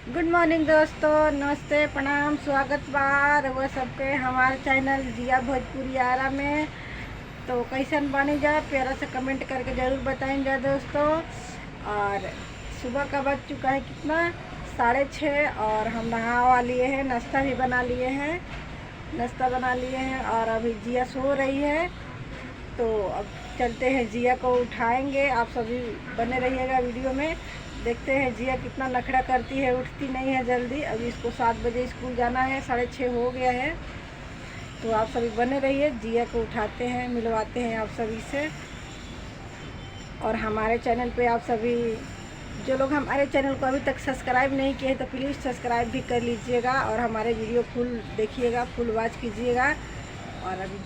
Good morning दोस्तों, नमस्ते, प्रणाम, स्वागत बार वो सबके हमारे चैनल जिया भोजपुरी आरा में। तो कैसन बनी जाए प्यारा से कमेंट करके ज़रूर बताएंगे दोस्तों। और सुबह का बज चुका है कितना, 6:30, और हम नहा लिए हैं, नाश्ता भी बना लिए हैं, और अभी जिया सो रही है। तो अब चलते हैं, जिया को उठाएंगे। आप सभी बने रहिएगा वीडियो में। देखते हैं जिया कितना नखरा करती है, उठती नहीं है जल्दी। अभी इसको 7 बजे स्कूल जाना है, 6:30 हो गया है। तो आप सभी बने रहिए, जिया को उठाते हैं, मिलवाते हैं आप सभी से। और हमारे चैनल पे आप सभी जो लोग हमारे चैनल को अभी तक सब्सक्राइब नहीं किए तो प्लीज़ सब्सक्राइब भी कर लीजिएगा, और हमारे वीडियो फुल देखिएगा, फुल वॉच कीजिएगा। और अभी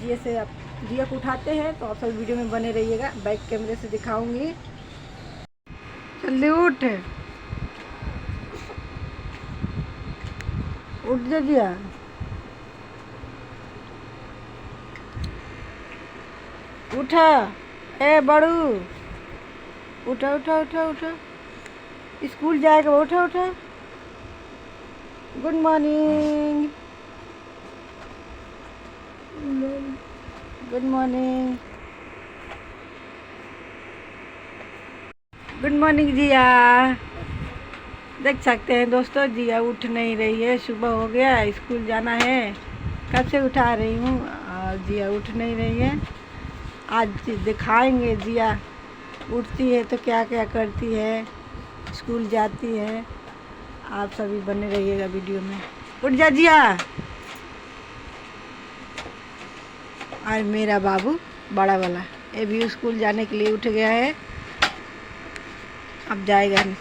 जिया को उठाते हैं, तो आप सब वीडियो में बने रहिएगा। बैक कैमरे से दिखाऊंगी। जल्दी उठ जा जिया। उठा, ए बड़ू, उठा उठा उठा उठा, स्कूल जाएगा, उठा उठा। Good morning, good morning, good morning Jiya. देख सकते हैं दोस्तों, जिया उठ नहीं रही है। सुबह हो गया, स्कूल जाना है, कब से उठा रही हूँ और जिया उठ नहीं रही है। आज दिखाएंगे जिया उठती है तो क्या क्या करती है, स्कूल जाती है। आप सभी बने रहिएगा वीडियो में। उठ जा जिया। और मेरा बाबू बड़ा वाला ये भी स्कूल जाने के लिए उठ गया है, अब जाएगा नहीं।